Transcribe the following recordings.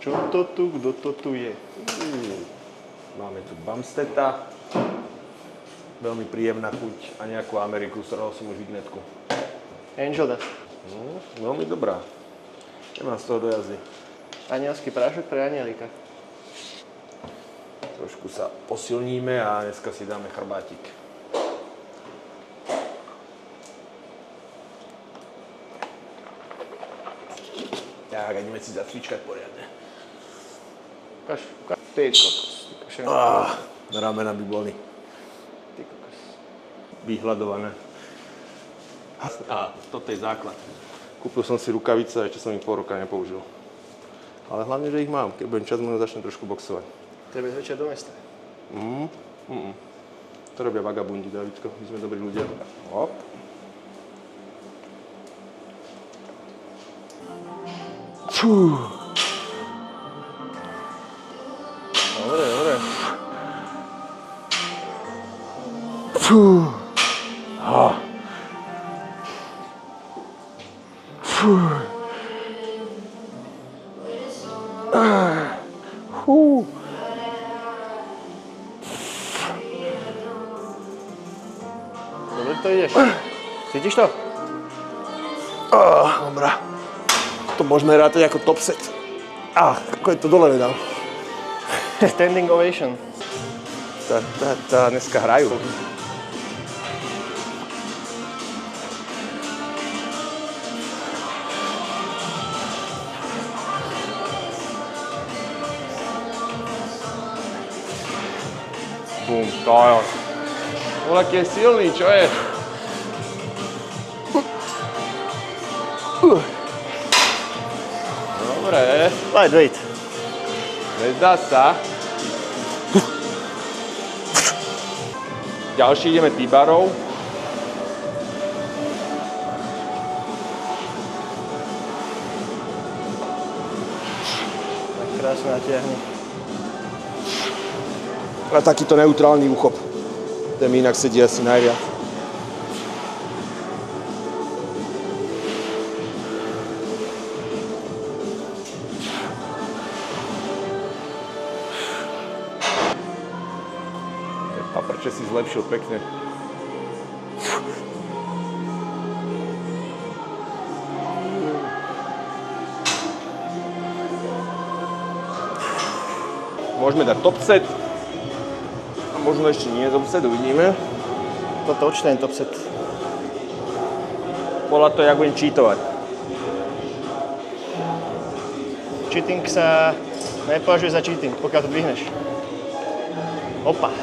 Čo to tu, kto to tu je? Máme tu Bumstedta. Veľmi príjemná chuť a nejakú Ameriku, sral som už vignetku. Angel Dust. Veľmi dobrá. Nemám z toho do jazdy. Anielský prášok pre anielika. Trošku sa posilníme a dneska si dáme chrbátik. Tak, ideme si zacvičkať poriadne. Ukáž, ty kokos. Ramena by boli Ty kokos. vyhľadované. A toto je základ. Kúpil som si rukavice, ešte som ich pol roka nepoužil. Ale hlavne, že ich mám. Keď budem čas, možno začnem trošku boxovať. Treba zväčšať do mesta. To robia vagabundi, Davidko. My sme dobrí ľudia. Hop. Fú. Dobre, dobre. Fú. Fú. Fú. Dobre to ideš. Cítiš to? Dobrá. To môžeme rátať ako top set. Ako je to dole nedal. Standing ovation. Dneska hrajú. Bum, to je on. Aký je silný, čo je? Dobre. Lightweight. Nezdá sa. Ďalší ideme T-barov. Tak krásne natiahni. A takýto neutrálny úchop. Ten mi inak sedí asi najviac. Paprče si zlepšil pekne. Môžeme dať top set. Možno ešte nie top set, uvidíme. Toto určite je top set. Podľa to, jak budem cheatovať. Cheating sa nepovažuje za cheating, pokiaľ to dvihneš. Opa.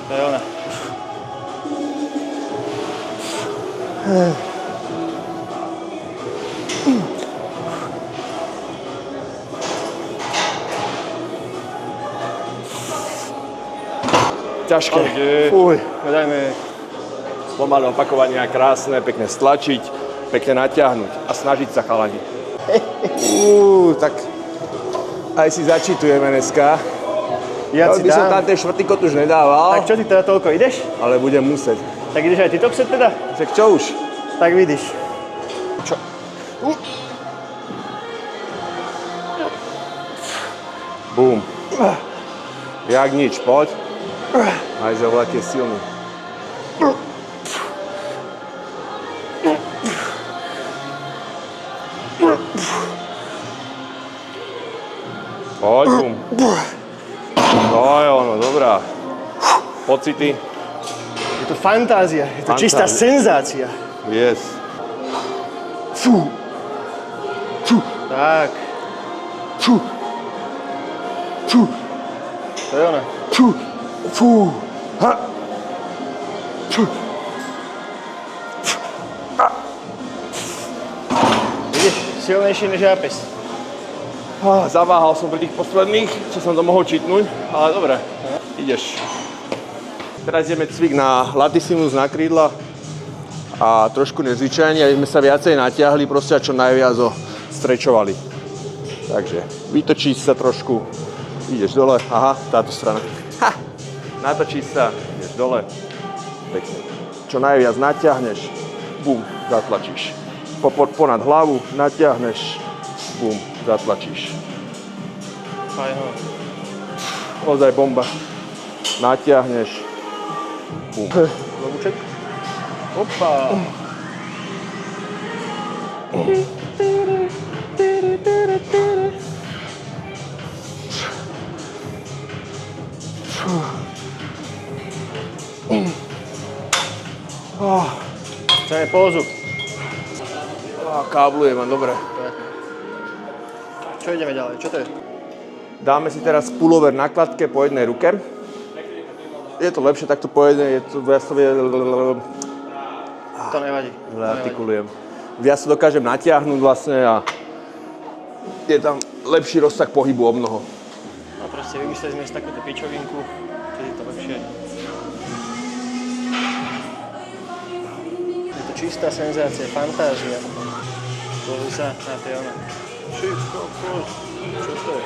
To je ona. Ťažké. Fuj, dajme. Pomalé opakovania, krásne, pekne stlačiť, pekne natiahnuť a snažiť sa, chalani. Tak aj si začítujeme dneska. Ja si by som tam dám. ten štvrtý kot už nedával, Tak čo ty teda toľko ideš? ale budem musieť. Tak ideš aj ty top set teda? Však čo už? Tak vidíš. Čo? Bum. Jak nič, poď. Aj za vlak je silný. Poď, bum. To je ono, dobrá. Pocity? Je to fantázia, je to čistá senzácia. Yes. Fú. Fú. Tak. Fú. Fú. To je ona. Fú. Fú. Ha. Fú. Vidíš, silnejší než Apes. Zaváhal som pri tých posledných, čo som to mohol čitnúť, ale dobre, ideš. Teraz ideme cvik na latissimus na krídla a trošku nezvyčajne, aby sme sa viacej natiahli, proste čo najviac z strečovali. Takže vytočíš sa trošku, ideš dole, aha, táto strana. Ha! Natočíš sa, ideš dole, pekne. Čo najviac natiahneš, bum, zatlačíš. Ponad hlavu natiahneš, bum, zatlačíš. Fajno. Ozaj bomba. Natiahneš, bum. Lobuček. Opa. Chceme pózu. Kábluje ma, dobre. Čo ideme ďalej? Čo to je? Dáme si teraz pullover na kladke po jednej ruke. Je to lepšie takto po jednej, je to viac to vie... To nevadí. Artikulujem. Viac to dokážem natiahnuť vlastne a je tam lepší rozsah pohybu o mnoho. No proste vymysleli sme si takúto pičovinku, keď je to lepšie. Je to čistá senzácia, fantázia. Pozri sa na tie ona. Všetko, čo to je?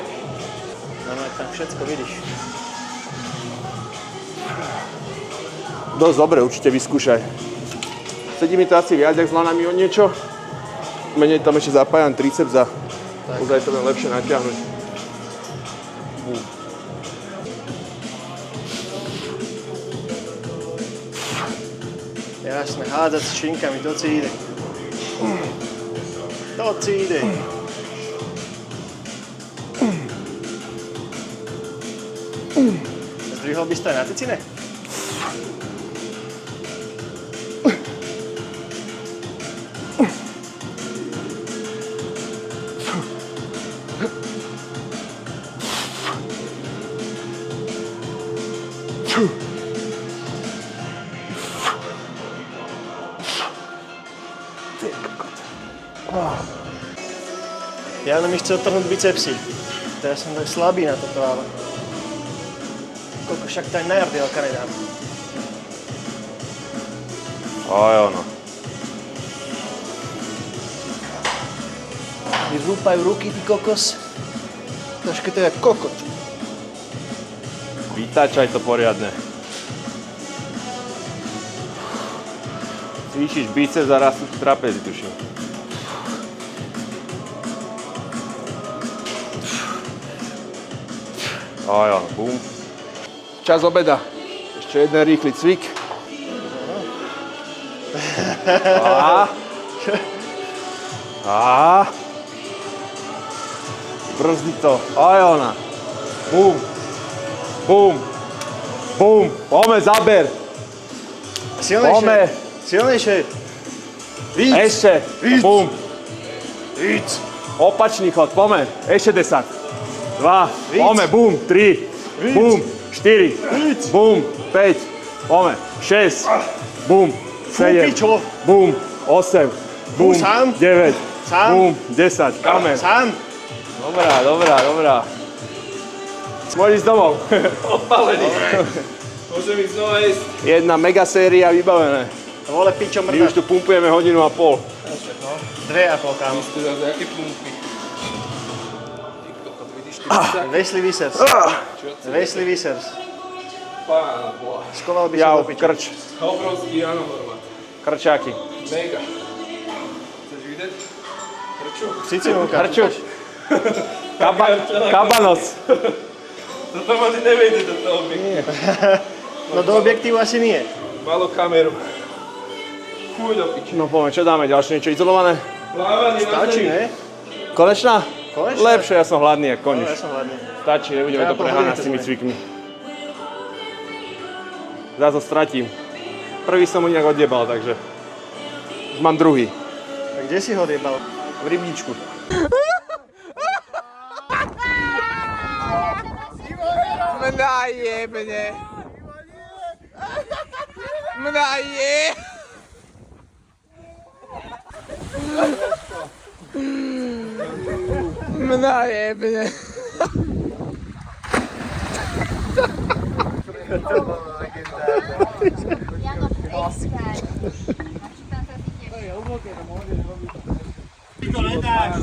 Normálne tam všetko vidíš. Dosť dobre, určite vyskúšaj. Sedí mi to asi viac, jak s lanami o niečo. Menej tam ešte zapájam triceps a ozaj to viem lepšie natiahnuť. Jasné, hádzať s činkami, to ci ide. To ci ide. Zdvihol by si to aj na cicine? Jano mi chce odtrhnúť bicepsy. Teraz som tak slabý na toto, ale... Koľko však to aj na jardielka nedám. Aj ono. Mi zúpajú ruky, ty kokos. Troške to je kokot. Vytáčaj to poriadne. Zvýšiš biceps a rastú ti trapezy, tuším. Aj áno, bum. Čas obeda. Ešte jeden rýchly cvik. Brzdi to. Aj ona. Bum. Bum. Bum. Pome, zaber. Pome. Silnejšie. Víc. Ešte. Víc. Bum. Víc. Opačný chod. Pome. Ešte 10. 2. Víc. Pome. Bum. 3. Víc. Bum. 4. Víc. Bum. 5. Pome. 6. Bum. 7. pičo. Bum. 8. Bum. Sám. 9. Sám. Bum. 10. Kamer. Sám. Dobrá. Môžeš ísť domov. Odpálený. Môžem ísť znova ísť. Jedna mega séria vybavené. Vole pičo My už mrda. tu pumpujeme 1,5 hodinu. 2,5 kámo. Ty zase, aké pumpy? Ty kokot, vidíš tu tak? Wesley Wissers. Wesley Wissers. Pána boha. Skoval by sa Jau, do piča. krč. Obrovský Jano Horvat. Krčáky. Mega. Chceš vidieť? Prčo? Cicinúka. Krčuš. Kabanos. Toto ma ty nevejde do toho objektívu. No do objektívu asi nie. Malo kameru. Chuj do piči. No poďme, čo dáme? Ďalšie niečo izolované? Plávanie na Stačí, zemi. ne? Konečná? Konečná? Lepšie, ja som hladný, jak No, koniš. ja som hladný. Stačí, nebudeme Ja to preháňať s pohodlne tými to cvikmi. Zás ho stratím. Prvý som mu nejak odjebal, takže už mám druhý. A kde si ho odjebal? V rybníčku. Mna jebne. Mna je. Mna jebne. Jano, extra. Ty to nedáš,